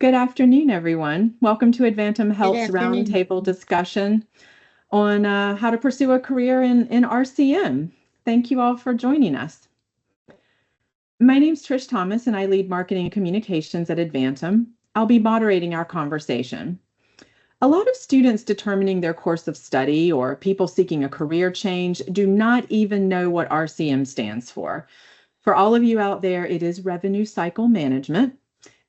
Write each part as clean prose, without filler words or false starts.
Good afternoon, everyone. Welcome to Advantum Health's afternoon. Roundtable Discussion on how to pursue a career in RCM. Thank you all for joining us. My name is Trish Thomas, and I lead marketing and communications at Advantum. I'll be moderating our conversation. A lot of students determining their course of study or people seeking a career change do not even know what RCM stands for. For all of you out there, it is Revenue Cycle Management.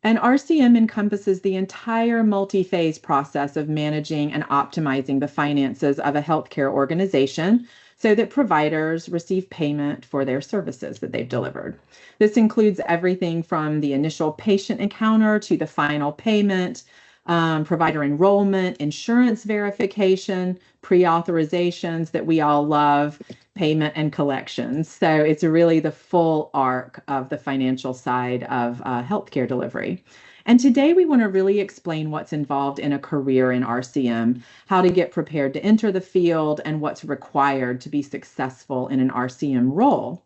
And RCM encompasses the entire multi-phase process of managing and optimizing the finances of a healthcare organization so that providers receive payment for their services that they've delivered. This includes everything from the initial patient encounter to the final payment, provider enrollment, insurance verification, pre-authorizations that we all love, payment and collections. So it's really the full arc of the financial side of healthcare delivery. And today we want to really explain what's involved in a career in RCM, how to get prepared to enter the field, and what's required to be successful in an RCM role.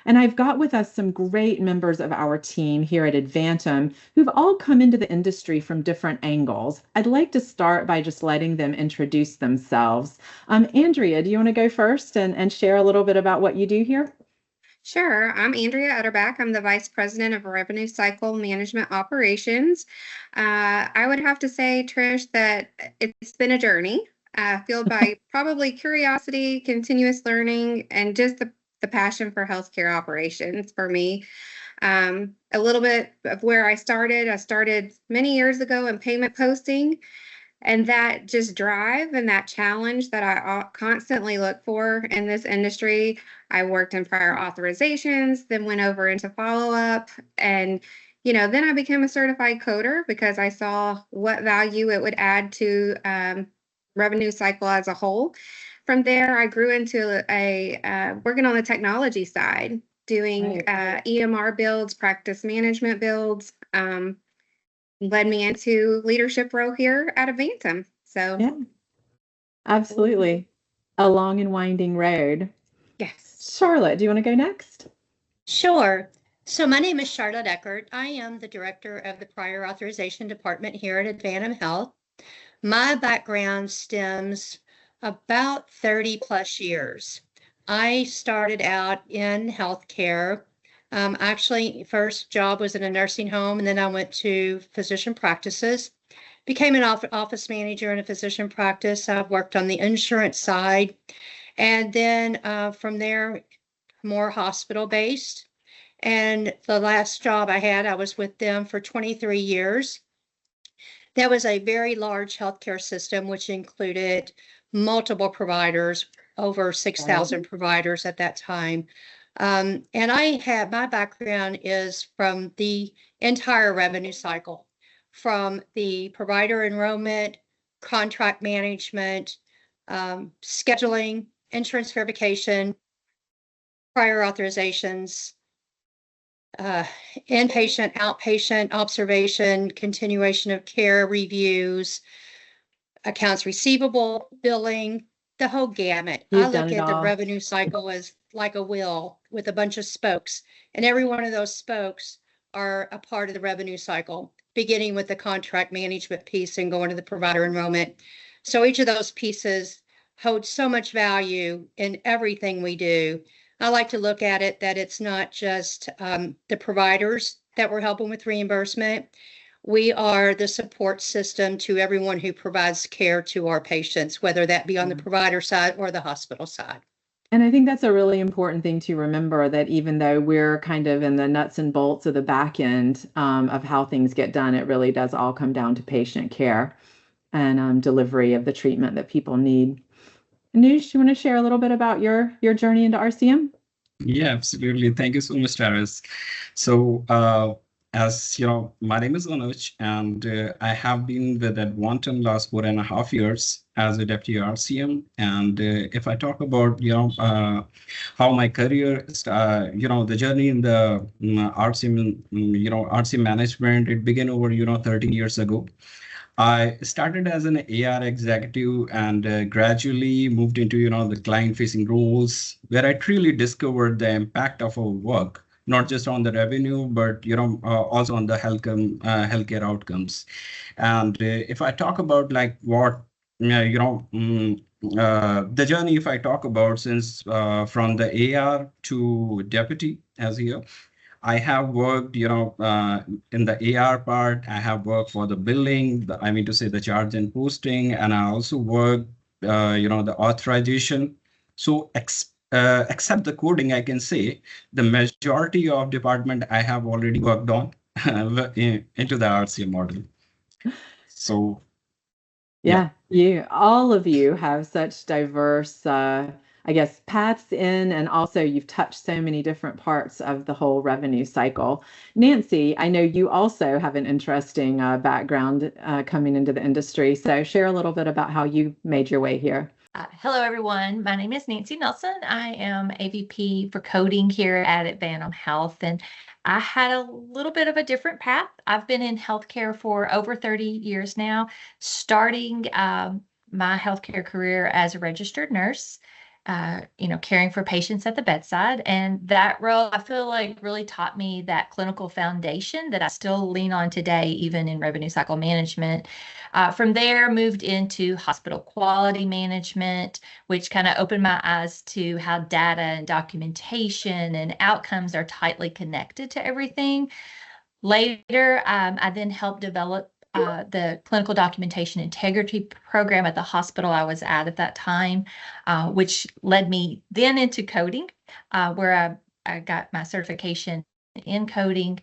And I've got with us some great members of our team here at Advantum who've all come into the industry from different angles. I'd like to start by just letting them introduce themselves. Andrea, do you want to go first and share a little bit about what you do here? Sure. I'm Andrea Utterback. I'm the Vice President of Revenue Cycle Management Operations. I would have to say, Trish, that it's been a journey fueled by probably curiosity, continuous learning, and just the passion for healthcare operations for me. A little bit of where I started many years ago in payment posting, and that just drive and that challenge that I constantly look for in this industry. I worked in prior authorizations, then went over into follow-up, and then I became a certified coder because I saw what value it would add to revenue cycle as a whole. From there, I grew into working on the technology side, doing EMR builds, practice management builds, led me into leadership role here at Advantum. So yeah, absolutely. A long and winding road. Yes. Charlotte, do you want to go next? Sure. So my name is Charlotte Eckert. I am the director of the prior authorization department here at Advantum Health. My background stems about 30 plus years. I started out in healthcare. Actually, first job was in a nursing home, and then I went to physician practices, became an office manager in a physician practice. I've worked on the insurance side, and then from there, more hospital-based. And the last job I had, I was with them for 23 years. That was a very large healthcare system, which included multiple providers, over 6,000 providers at that time. And my background is from the entire revenue cycle, from the provider enrollment, contract management, scheduling, insurance verification, prior authorizations, inpatient, outpatient observation, continuation of care reviews, accounts receivable, billing, the whole gamut. I look at the revenue cycle as like a wheel with a bunch of spokes, and every one of those spokes are a part of the revenue cycle, beginning with the contract management piece and going to the provider enrollment. So each of those pieces holds so much value in everything we do. I like to look at it that it's not just the providers that we're helping with reimbursement. We are the support system to everyone who provides care to our patients, whether that be on the provider side or the hospital side. And I think that's a really important thing to remember, that even though we're kind of in the nuts and bolts of the back end of how things get done, it really does all come down to patient care and delivery of the treatment that people need. Anush, you want to share a little bit about your journey into RCM? Yeah, absolutely. Thank you so much, Travis. So, as you know, my name is Anuj, and I have been with Advantum last 4.5 years as a deputy RCM. And if I talk about, how my career, the journey in the RCM, RCM management, it began over, 13 years ago. I started as an AR executive and gradually moved into, the client-facing roles, where I truly discovered the impact of our work not just on the revenue, but also on the healthcare outcomes. And if I talk about like what the journey, if I talk about since from the AR to deputy as here, I have worked, in the AR part. I have worked for the billing, I mean to say the charge and posting, and I also worked, the authorization. So except the coding, I can say the majority of department I have already worked on into the RCM model. So yeah, all of you have such diverse, I guess, paths in, and also you've touched so many different parts of the whole revenue cycle. Nancy, I know you also have an interesting background coming into the industry. So share a little bit about how you made your way here. Hello, everyone. My name is Nancy Nelson. I am AVP for coding here at Advantum Health, and I had a little bit of a different path. I've been in healthcare for over 30 years now, starting my healthcare career as a registered nurse, caring for patients at the bedside. And that role, I feel like, really taught me that clinical foundation that I still lean on today, even in revenue cycle management. From there, moved into hospital quality management, which kind of opened my eyes to how data and documentation and outcomes are tightly connected to everything. Later, I then helped develop the clinical documentation integrity program at the hospital I was at that time, which led me then into coding, where I got my certification in coding.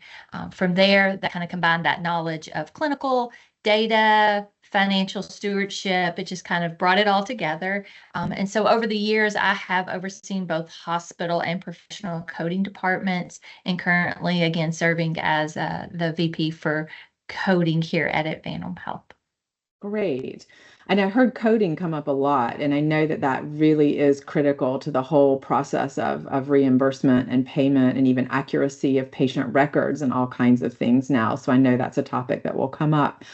From there, that kind of combined that knowledge of clinical data, financial stewardship. It just kind of brought it all together. And so over the years, I have overseen both hospital and professional coding departments, and currently, again, serving as the VP for coding here at Advantum Health. Great. And I heard coding come up a lot, and I know that that really is critical to the whole process of reimbursement and payment and even accuracy of patient records and all kinds of things now. So I know that's a topic that will come up.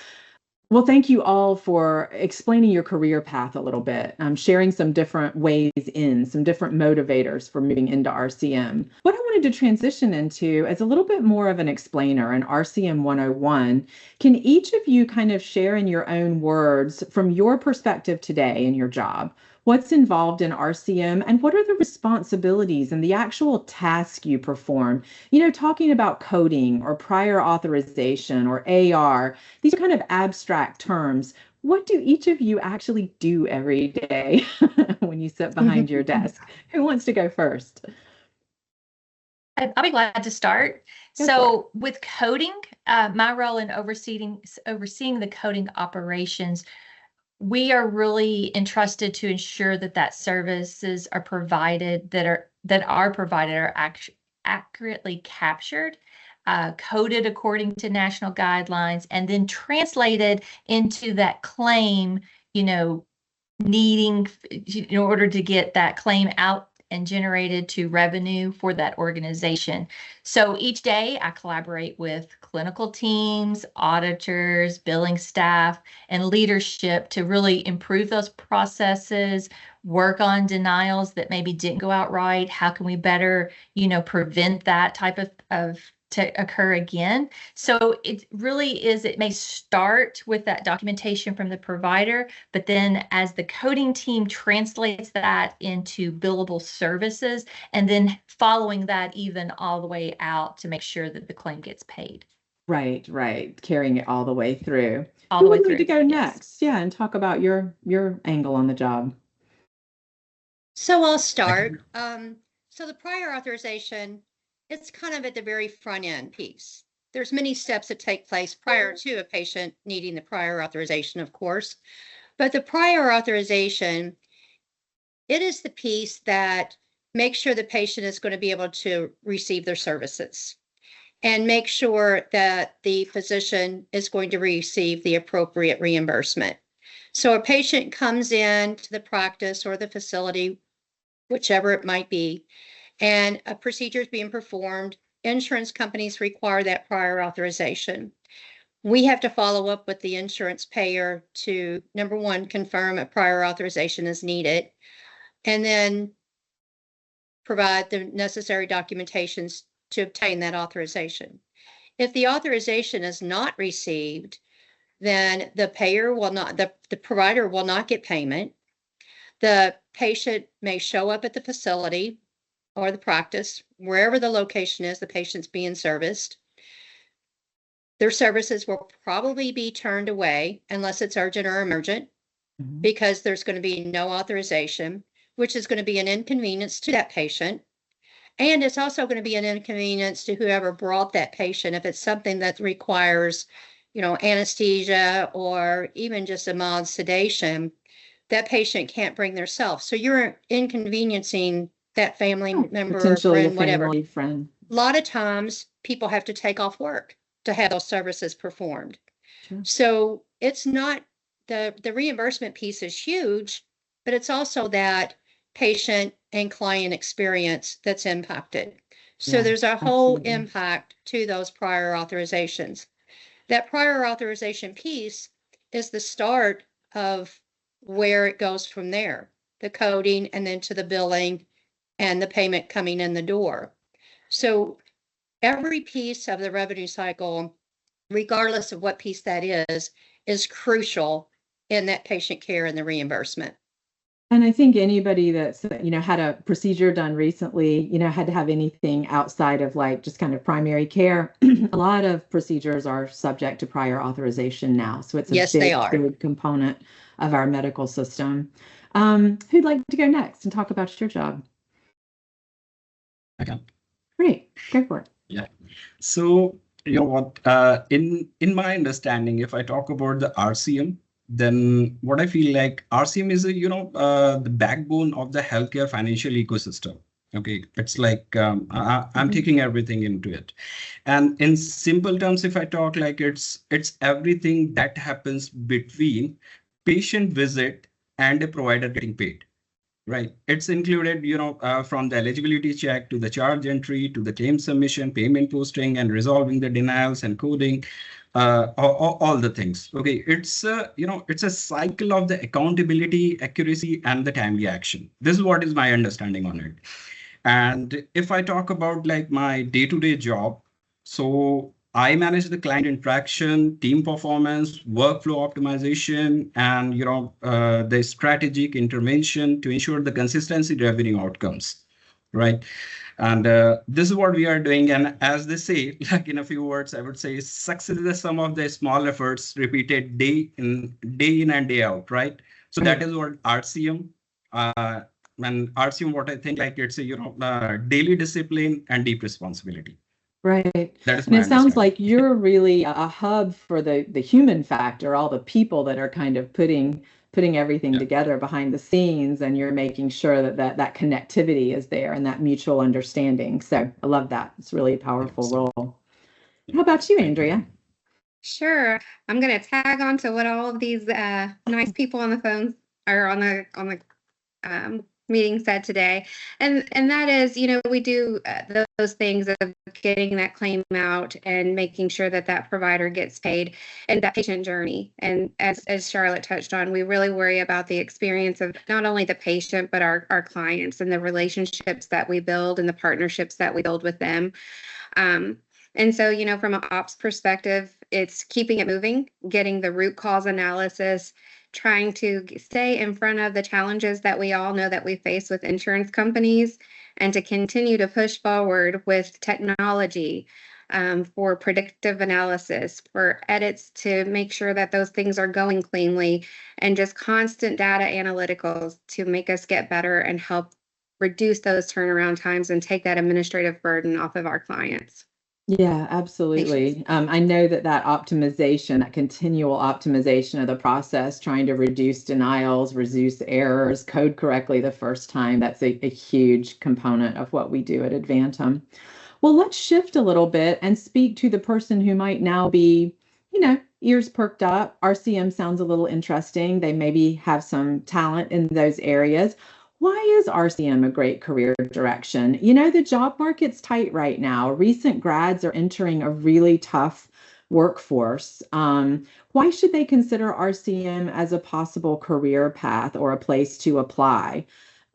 Well, thank you all for explaining your career path a little bit, sharing some different ways in, some different motivators for moving into RCM. What I wanted to transition into is a little bit more of an explainer, an RCM 101. Can each of you kind of share in your own words from your perspective today in your job? What's involved in RCM and what are the responsibilities and the actual task you perform? Talking about coding or prior authorization or AR, these are kind of abstract terms. What do each of you actually do every day when you sit behind your desk? Who wants to go first? I'll be glad to start. So with coding, my role in overseeing the coding operations, we are really entrusted to ensure that services are provided that are provided are accurately captured, coded according to national guidelines, and then translated into that claim, needing in order to get that claim out and generated to revenue for that organization. So each day I collaborate with clinical teams, auditors, billing staff, and leadership to really improve those processes, work on denials that maybe didn't go out right. How can we better, prevent that type of to occur again? So it really is, it may start with that documentation from the provider, but then as the coding team translates that into billable services, and then following that even all the way out to make sure that the claim gets paid. Right. Carrying it all the way through. All the way through. Who would like to go next? Yeah, and talk about your angle on the job. So I'll start. So the prior authorization, it's kind of at the very front end piece. There's many steps that take place prior to a patient needing the prior authorization, of course. But the prior authorization, it is the piece that makes sure the patient is going to be able to receive their services and make sure that the physician is going to receive the appropriate reimbursement. So a patient comes in to the practice or the facility, whichever it might be, and a procedure is being performed. Insurance companies require that prior authorization. We have to follow up with the insurance payer to, number one, confirm a prior authorization is needed, and then provide the necessary documentations to obtain that authorization. If the authorization is not received, then the provider will not get payment. The patient may show up at the facility or the practice, wherever the location is, the patient's being serviced. Their services will probably be turned away unless it's urgent or emergent, because there's going to be no authorization, which is going to be an inconvenience to that patient. And it's also going to be an inconvenience to whoever brought that patient if it's something that requires, anesthesia or even just a mild sedation. That patient can't bring theirself. So you're inconveniencing that family member or friend, whatever. Friend. A lot of times people have to take off work to have those services performed. Sure. So it's not the reimbursement piece is huge, but it's also that patient and client experience that's impacted. So Yeah, there's a whole absolutely. impact to those prior authorizations. That prior authorization piece is the start of where it goes from there, the coding and then to the billing and the payment coming in the door. So every piece of the revenue cycle, regardless of what piece that is crucial in that patient care and the reimbursement. And I think anybody that's, had a procedure done recently, had to have anything outside of like just kind of primary care. A lot of procedures are subject to prior authorization now. So it's a big component of our medical system. Who'd like to go next and talk about your job? I can. Great, go for it. Yeah. So, what, in my understanding, if I talk about the RCM, then what I feel like RCM is the backbone of the healthcare financial ecosystem. Okay, it's like I'm taking everything into it, and in simple terms, if I talk like it's everything that happens between patient visit and a provider getting paid. Right. It's included, from the eligibility check to the charge entry to the claim submission, payment posting, and resolving the denials and coding, all the things. Okay. It's a cycle of the accountability, accuracy, and the timely action. This is what is my understanding on it. And if I talk about like my day-to-day job, so I manage the client interaction, team performance, workflow optimization, and the strategic intervention to ensure the consistency revenue outcomes, right? And this is what we are doing. And as they say, like in a few words, I would say success is the sum of the small efforts repeated day in and day out, right? So that is what RCM. And RCM, what I think like it's a daily discipline and deep responsibility. Right. That is And my it sounds understanding. like you're really a hub for the human factor, all the people that are kind of putting everything together behind the scenes, and you're making sure that connectivity is there and that mutual understanding. So I love that. It's really a powerful role. How about you, Andrea? Sure. I'm going to tag on to what all of these nice people on the phone or on the meeting said today, and that is, we do those things of getting that claim out and making sure that provider gets paid and that patient journey. And as Charlotte touched on, we really worry about the experience of not only the patient but our clients and the relationships that we build and the partnerships that we build with them. And so, from an ops perspective, it's keeping it moving, getting the root cause analysis, trying to stay in front of the challenges that we all know that we face with insurance companies, and to continue to push forward with technology for predictive analysis, for edits to make sure that those things are going cleanly, and just constant data analyticals to make us get better and help reduce those turnaround times and take that administrative burden off of our clients. Yeah, absolutely. I know that optimization, that continual optimization of the process, trying to reduce denials, reduce errors, code correctly the first time, that's a huge component of what we do at Advantum. Well, let's shift a little bit and speak to the person who might now be, ears perked up. RCM sounds a little interesting. They maybe have some talent in those areas. Why is RCM a great career direction? The job market's tight right now. Recent grads are entering a really tough workforce. Why should they consider RCM as a possible career path or a place to apply?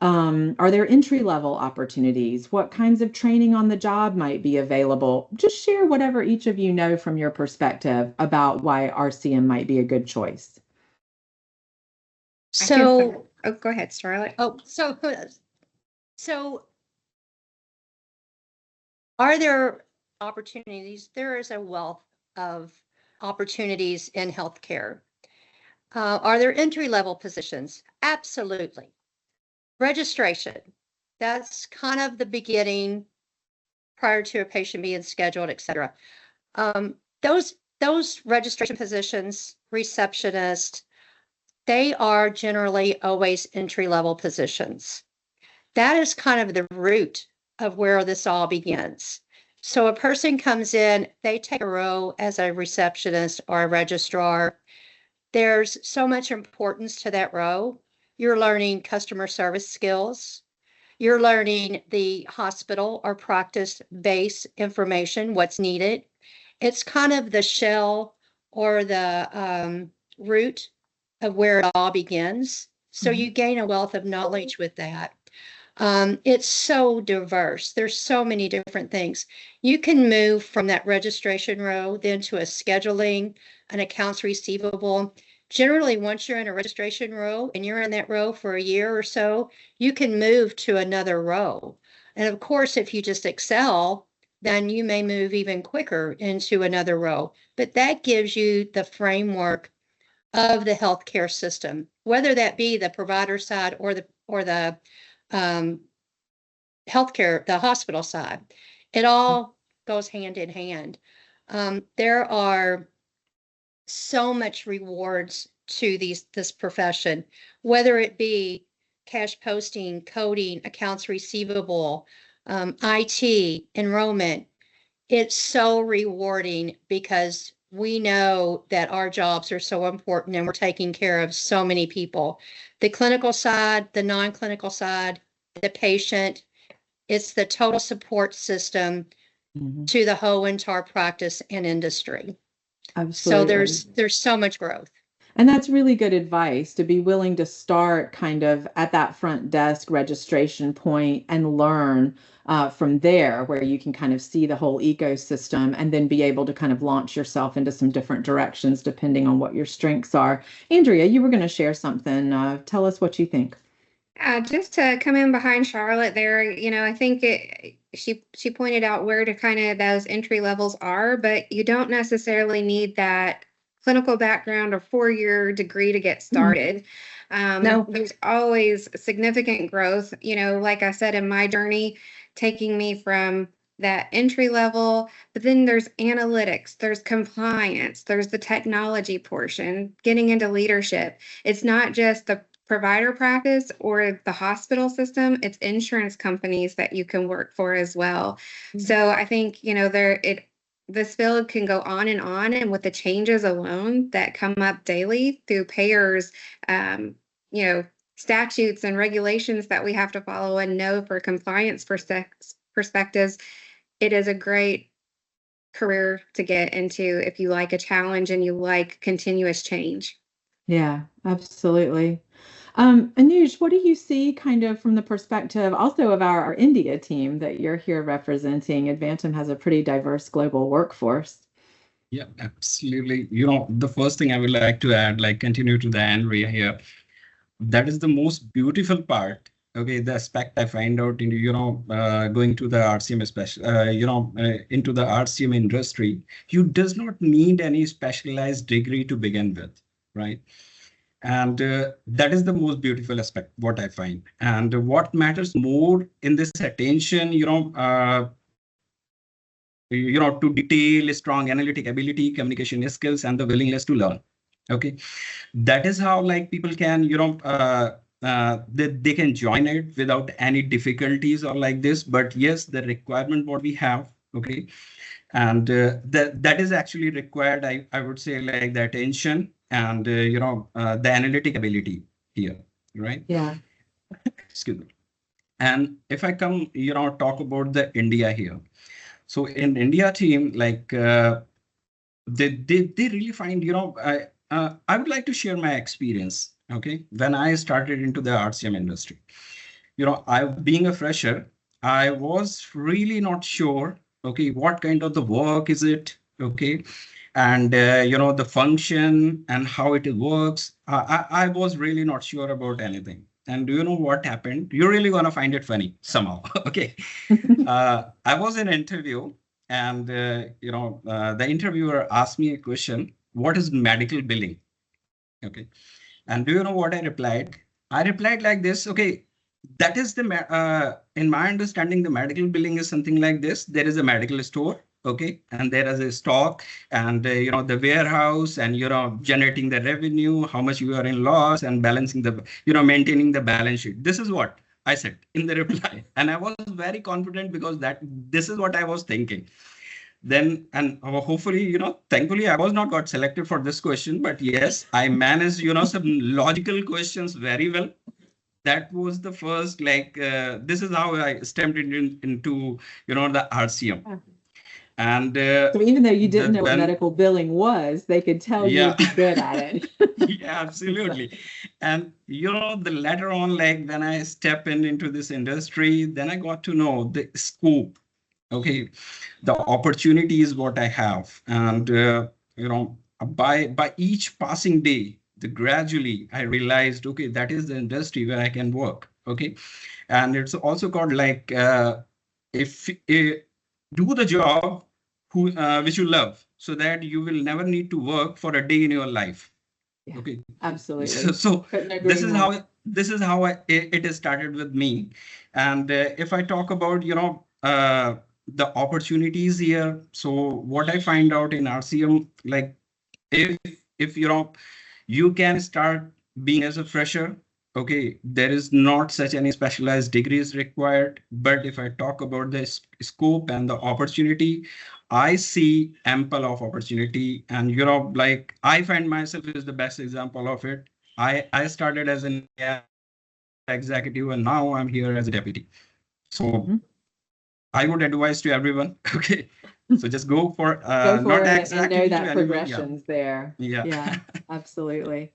Are there entry-level opportunities? What kinds of training on the job might be available? Just share whatever each of you know from your perspective about why RCM might be a good choice. Oh, go ahead, Charlotte. So are there opportunities? There is a wealth of opportunities in healthcare. Are there entry-level positions? Absolutely. Registration, that's kind of the beginning prior to a patient being scheduled, et cetera. Those registration positions, receptionist, they are generally always entry-level positions. That is kind of the root of where this all begins. So a person comes in, they take a role as a receptionist or a registrar. There's so much importance to that role. You're learning customer service skills. You're learning the hospital or practice-based information, what's needed. It's kind of the shell or the root of where it all begins. So you gain a wealth of knowledge with that. It's so diverse. There's so many different things. You can move from that registration row then to a scheduling, an accounts receivable. Generally, once you're in a registration row and you're in that row for a year or so, you can move to another row. And of course, if you just excel, then you may move even quicker into another row. But that gives you the framework of the healthcare system, whether that be the provider side or the healthcare, the hospital side. It all goes hand in hand. There are so much rewards to this profession, whether it be cash posting, coding, accounts receivable, IT, enrollment. It's so rewarding because we know that our jobs are so important and we're taking care of so many people. The clinical side, the non-clinical side, the patient, it's the total support system to the whole entire practice and industry. Absolutely. So there's so much growth. And that's really good advice, to be willing to start kind of at that front desk registration point and learn from there, where you can kind of see the whole ecosystem and then be able to kind of launch yourself into some different directions depending on what your strengths are. Andrea, you were going to share something. Tell us what you think. Just to come in behind Charlotte there, I think she pointed out where to kind of those entry levels are, but you don't necessarily need that clinical background or 4-year degree to get started. No. There's always significant growth, like I said, in my journey, taking me from that entry level, but then there's analytics, there's compliance, there's the technology portion, getting into leadership. It's not just the provider practice or the hospital system, it's insurance companies that you can work for as well. So I think, this field can go on, and with the changes alone that come up daily through payers, statutes and regulations that we have to follow and know for compliance perspectives, it is a great career to get into if you like a challenge and you like continuous change. Yeah, absolutely. Anuj, what do you see kind of from the perspective also of our India team that you're here representing? Advantum has a pretty diverse global workforce. Yeah, absolutely. The first thing I would like to add, continue to the Andrea here, that is the most beautiful part. Okay, the aspect I find out in, going to the RCM, into the RCM industry, you does not need any specialized degree to begin with, right? And that is the most beautiful aspect, what I find. And what matters more in this attention, to detail, strong analytic ability, communication skills, and the willingness to learn. Okay, that is how people can, they can join it without any difficulties or like this. But yes, the requirement what we have, okay, and that is actually required. I would say the attention and the analytic ability here, right? Yeah. Excuse me. And if I come, talk about the India here. So in India team, they really find, I would like to share my experience. Okay, when I started into the RCM industry, I being a fresher, I was really not sure, okay, what kind of the work is it, okay, and the function and how it works. I was really not sure about anything. And do you know what happened? You're really gonna find it funny somehow. Okay, I was in an interview, and the interviewer asked me a question: "What is medical billing?" Okay, and do you know what I replied? I replied like this, okay, that is in my understanding, the medical billing is something like this. There is a medical store, okay, and there is a stock, and the warehouse, and generating the revenue, how much you are in loss, and balancing the, maintaining the balance sheet. This is what I said in the reply, and I was very confident because this is what I was thinking. Then, and hopefully, thankfully I was not got selected for this question, but yes, I managed, some logical questions very well. That was the first, this is how I stepped into the RCM. And so even though you didn't know what when- medical billing was, they could tell Yeah. you'd be good at it. Yeah, absolutely. And the later on, like when I step into this industry, then I got to know the scope. Okay, the opportunity is what I have, and by each passing day, gradually I realized, okay, that is the industry where I can work. Okay, and it's also called like if do the job which you love, so that you will never need to work for a day in your life. Yeah, okay, absolutely. so Couldn't agree this is more. how it has started with me. And if I talk about the opportunities here, so what I find out in RCM, like if you can start being as a fresher, okay, there is not such any specialized degrees required. But if I talk about the scope and the opportunity, I see ample of opportunity. And like I find myself is the best example of it. I started as an executive, and now I'm here as a deputy. So I would advise to everyone, okay, so just go for Go for not it exactly and know to that anyone. progression's there. Yeah. Yeah, absolutely.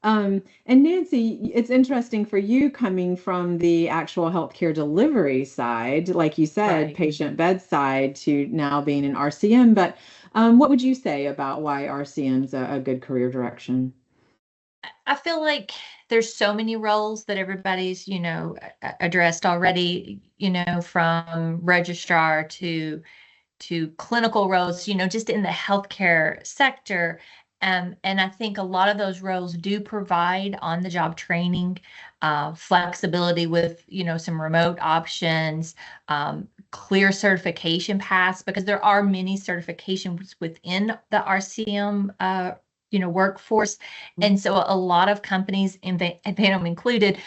And Nancy, it's interesting for you coming from the actual healthcare delivery side, like you said, Right. patient bedside, to now being an RCM. But what would you say about why RCM's a good career direction? I feel like there's so many roles that everybody's, addressed already, from registrar to clinical roles, just in the healthcare sector. And I think a lot of those roles do provide on-the-job training, flexibility with, some remote options, clear certification paths, because there are many certifications within the RCM, workforce. And so a lot of companies, Advantum included,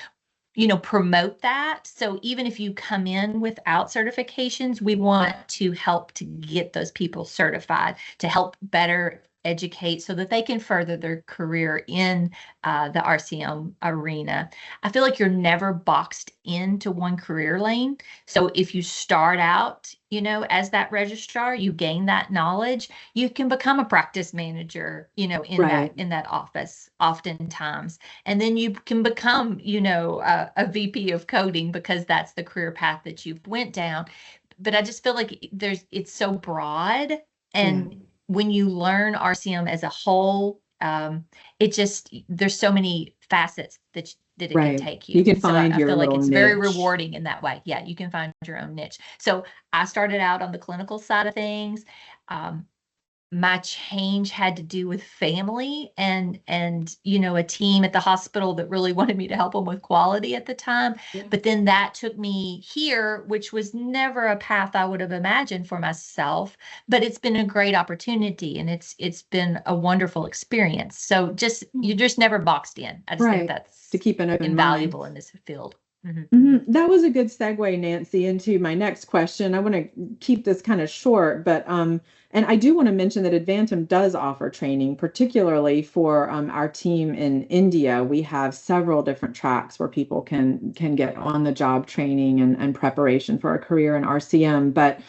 promote that. So even if you come in without certifications, we want to help to get those people certified, to help better educate so that they can further their career in the RCM arena. I feel like you're never boxed into one career lane. So if you start out, as that registrar, you gain that knowledge, you can become a practice manager, in Right. that office oftentimes. And then you can become, a VP of coding because that's the career path that you've went down. But I just feel like it's so broad. And when you learn RCM as a whole, there's so many facets that it Right. can take you. You can And so find I your feel like little it's very niche. rewarding in that way. Yeah, you can find your own niche. So I started out on the clinical side of things. My change had to do with family and a team at the hospital that really wanted me to help them with quality at the time. Yeah. But then that took me here, which was never a path I would have imagined for myself, but it's been a great opportunity, and it's been a wonderful experience. So you're just never boxed in. I just Right. think that's To keep an open invaluable mind. in this field. That was a good segue, Nancy, into my next question. I want to keep this kind of short, but and I do want to mention that Advantum does offer training, particularly for our team in India. We have several different tracks where people can get on the job training and preparation for a career in RCM. But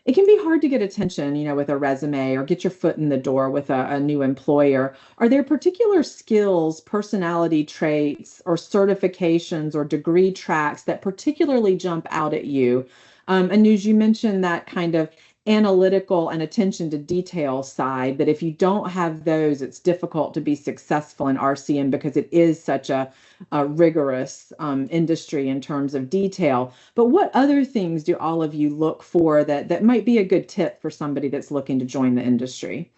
it can be hard to get attention, with a resume or get your foot in the door with a new employer. Are there particular skills, personality traits, or certifications or degree tracks that particularly jump out at you? Anuj, you mentioned that kind of analytical and attention to detail side, that if you don't have those, it's difficult to be successful in RCM because it is such a rigorous industry in terms of detail. But what other things do all of you look for that might be a good tip for somebody that's looking to join the industry?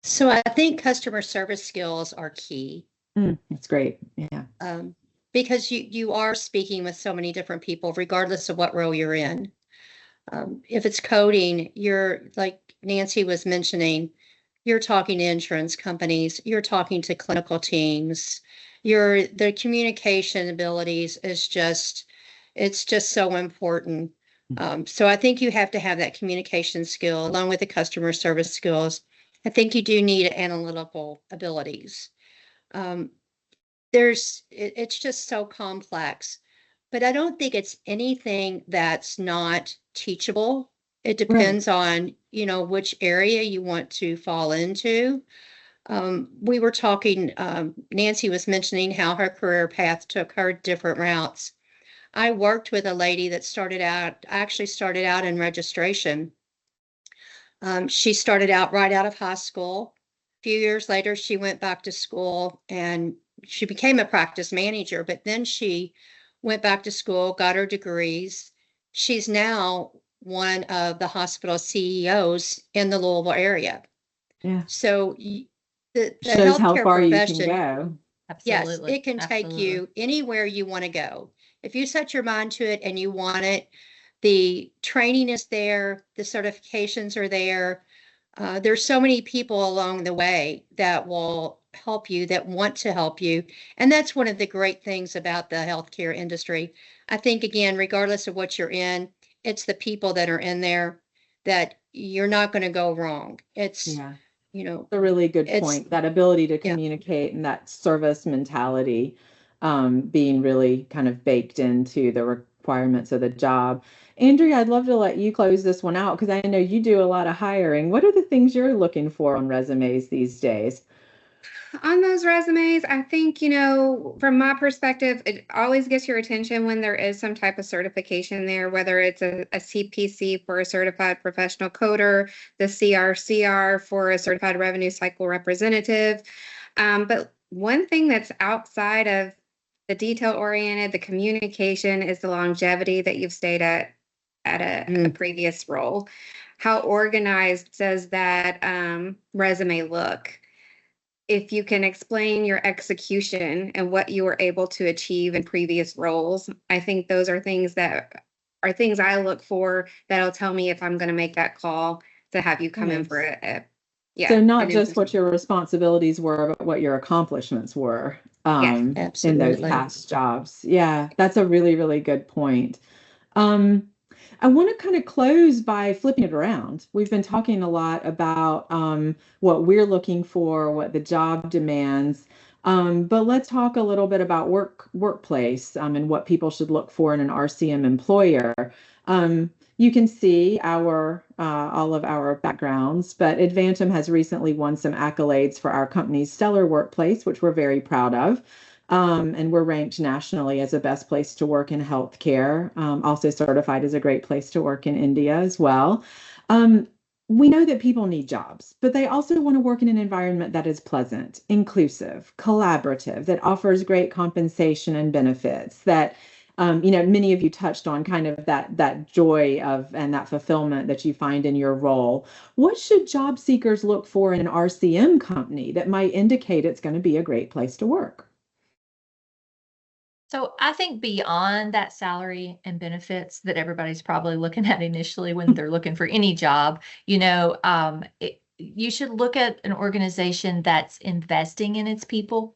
So I think customer service skills are key. That's great. Yeah. Because you are speaking with so many different people, regardless of what role you're in. If it's coding, you're, like Nancy was mentioning, you're talking to insurance companies, you're talking to clinical teams, the communication abilities is it's just so important. So I think you have to have that communication skill along with the customer service skills. I think you do need analytical abilities. It's just so complex, but I don't think it's anything that's not teachable. It depends on, which area you want to fall into. We were talking, Nancy was mentioning how her career path took her different routes. I worked with a lady that actually started out in registration. She started out right out of high school. A few years later, she went back to school and she became a practice manager, but then she went back to school, got her degrees. She's now one of the hospital CEOs in the Louisville area. Yeah. So the shows how healthcare far you profession, can go. Absolutely. yes, it can take you anywhere you want to go. If you set your mind to it and you want it, the training is there, the certifications are there. There's so many people along the way that will help you, that want to help you. And that's one of the great things about the healthcare industry. I think, again, regardless of what you're in, it's the people that are in there that you're not going to go wrong. It's, a really good point. That ability to communicate and that service mentality being really kind of baked into the requirements of the job. Andrea, I'd love to let you close this one out because I know you do a lot of hiring. What are the things you're looking for on resumes these days? On those resumes, I think, from my perspective, it always gets your attention when there is some type of certification there, whether it's a CPC for a certified professional coder, the CRCR for a certified revenue cycle representative. But one thing that's outside of the detail-oriented, the communication, is the longevity that you've stayed at a previous role. How organized does that resume look? If you can explain your execution and what you were able to achieve in previous roles, I think those are things I look for that'll tell me if I'm going to make that call to have you come in for so not just what your responsibilities were, but what your accomplishments were in those past jobs. Yeah, that's a really, really good point. I want to kind of close by flipping it around. We've been talking a lot about what we're looking for, what the job demands, but let's talk a little bit about workplace and what people should look for in an RCM employer. You can see all of our backgrounds, but Advantum has recently won some accolades for our company's stellar workplace, which we're very proud of. And we're ranked nationally as the best place to work in healthcare, also certified as a great place to work in India as well. We know that people need jobs, but they also want to work in an environment that is pleasant, inclusive, collaborative, that offers great compensation and benefits, that many of you touched on kind of that joy of and that fulfillment that you find in your role. What should job seekers look for in an RCM company that might indicate it's going to be a great place to work? So I think beyond that salary and benefits that everybody's probably looking at initially when they're looking for any job, you should look at an organization that's investing in its people.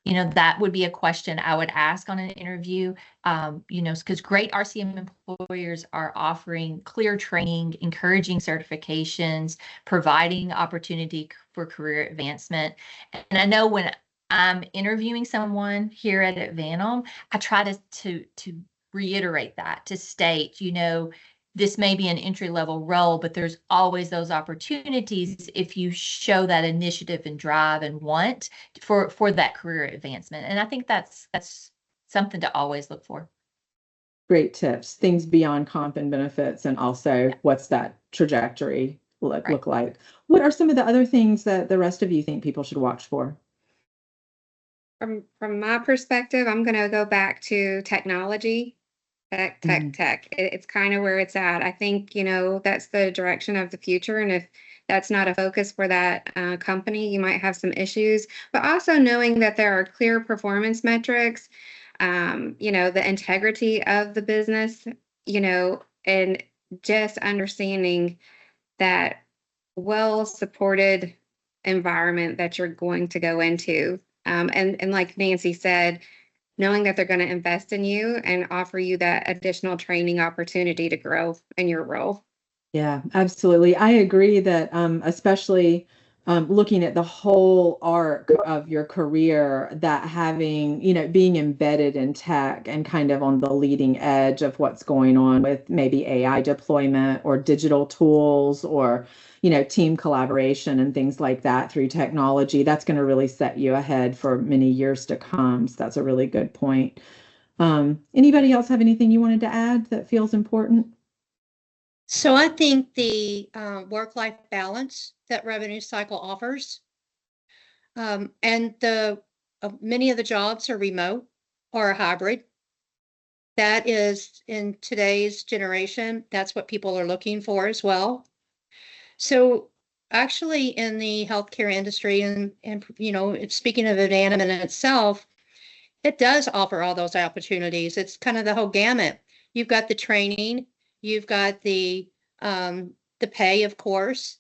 That would be a question I would ask on an interview, because great RCM employers are offering clear training, encouraging certifications, providing opportunity for career advancement. And I know when I'm interviewing someone here at Advantum, I try to reiterate that, to state, this may be an entry-level role, but there's always those opportunities if you show that initiative and drive and want for that career advancement. And I think that's something to always look for. Great tips, things beyond comp and benefits, and also what's that trajectory look like. What are some of the other things that the rest of you think people should watch for? From my perspective, I'm going to go back to technology. Tech. It's kind of where it's at. I think, that's the direction of the future. And if that's not a focus for that company, you might have some issues. But also knowing that there are clear performance metrics, the integrity of the business, and just understanding that well-supported environment that you're going to go into. And like Nancy said, knowing that they're going to invest in you and offer you that additional training opportunity to grow in your role. Yeah, absolutely. I agree that especially looking at the whole arc of your career, that having, being embedded in tech and kind of on the leading edge of what's going on with maybe AI deployment or digital tools or, team collaboration and things like that through technology, that's going to really set you ahead for many years to come. So that's a really good point. Anybody else have anything you wanted to add that feels important? So I think the work-life balance that Revenue Cycle offers, and many of the jobs are remote or hybrid. That is, in today's generation, that's what people are looking for as well. So actually in the healthcare industry and speaking of Advantum in itself, it does offer all those opportunities. It's kind of the whole gamut. You've got the training, you've got the pay, of course,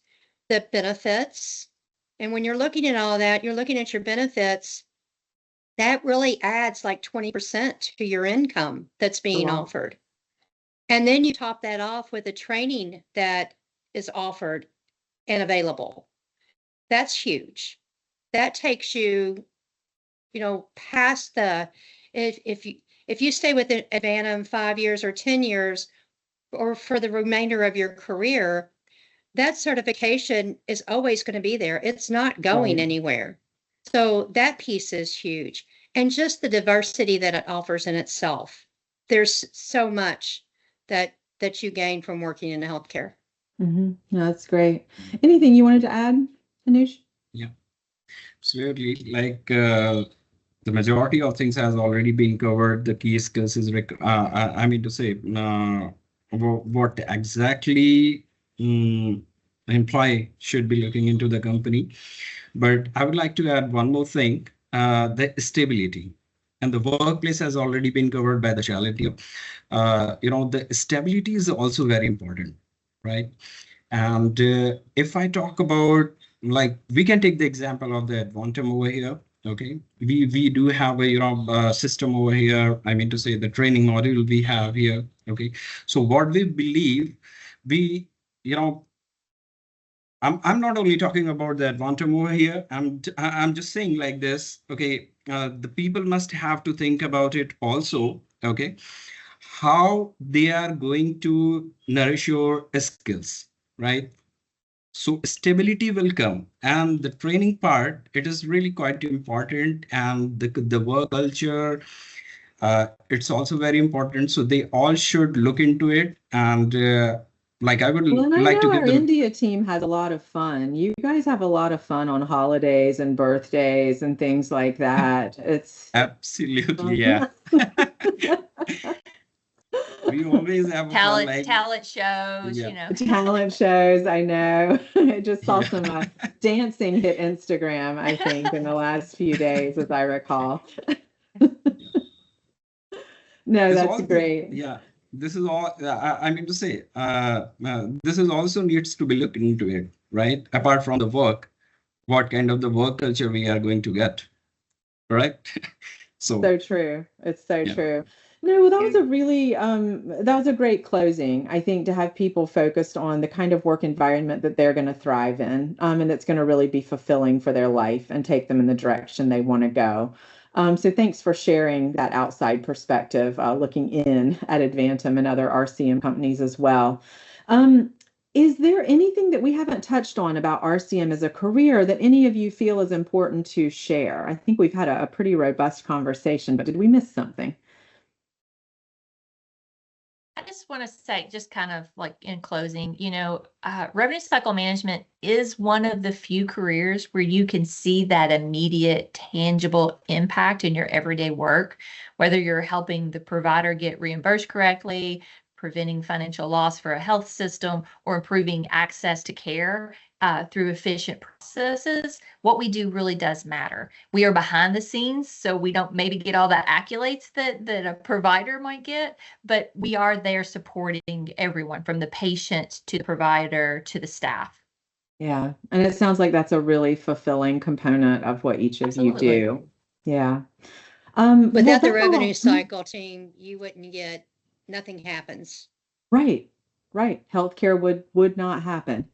the benefits. And when you're looking at all that, you're looking at your benefits, that really adds like 20% to your income that's being offered. And then you top that off with the training that is offered and available. That's huge. That takes you, past if you stay with Advantum 5 years or 10 years, or for the remainder of your career, that certification is always going to be there. It's not going anywhere. So that piece is huge. And just the diversity that it offers in itself. There's so much that you gain from working in healthcare. Mm-hmm. No, that's great. Anything you wanted to add, Anush? Yeah, absolutely. Like the majority of things has already been covered. The key skills is, I mean to say, what exactly employee should be looking into the company. But I would like to add one more thing, the stability. And the workplace has already been covered by the charity. The stability is also very important, right? And if I talk about, like, we can take the example of the Advantum over here. Okay, we do have a system over here. I mean to say, the training module we have here. Okay, so what we believe, I'm not only talking about the Advantum over here. I'm just saying like this. Okay, the people must have to think about it also. Okay, how they are going to nourish your skills, right? So stability will come, and the training part, it is really quite important, and the work culture, it's also very important. So they all should look into it, and like I would like to give our India team has a lot of fun. You guys have a lot of fun on holidays and birthdays and things like that. It's absolutely, yeah. We always have talent shows, Talent shows, I know. I just saw some dancing hit Instagram, I think, in the last few days, as I recall. No, that's great. Yeah, this is all, I mean to say, this is also needs to be looked into it, right? Apart from the work, what kind of the work culture we are going to get, right? So true. It's so true. No, well, that was a really, that was a great closing, I think, to have people focused on the kind of work environment that they're going to thrive in, and that's going to really be fulfilling for their life and take them in the direction they want to go. So thanks for sharing that outside perspective, looking in at Advantum and other RCM companies as well. Is there anything that we haven't touched on about RCM as a career that any of you feel is important to share? I think we've had a pretty robust conversation, but did we miss something? I just want to say, just kind of like in closing, revenue cycle management is one of the few careers where you can see that immediate, tangible impact in your everyday work, whether you're helping the provider get reimbursed correctly, preventing financial loss for a health system, or improving access to care through efficient processes. What we do really does matter. We are behind the scenes, so we don't maybe get all the accolades that a provider might get, but we are there supporting everyone from the patient to the provider to the staff. Yeah, and it sounds like that's a really fulfilling component of what each of you do. Yeah. Without the revenue cycle team, you wouldn't get, nothing happens. Right. Healthcare would not happen.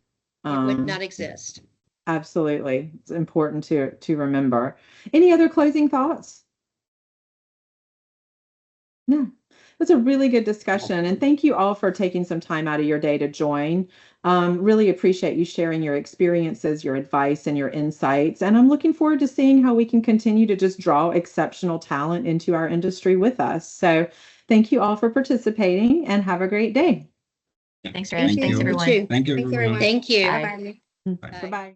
It would not exist. Absolutely. It's important to remember. Any other closing thoughts? No. That's a really good discussion. And thank you all for taking some time out of your day to join. Really appreciate you sharing your experiences, your advice, and your insights. And I'm looking forward to seeing how we can continue to just draw exceptional talent into our industry with us. So thank you all for participating and have a great day. Thanks, Rich. Thanks, everyone. Thank you, everyone. Thank you. Bye-bye. Bye-bye.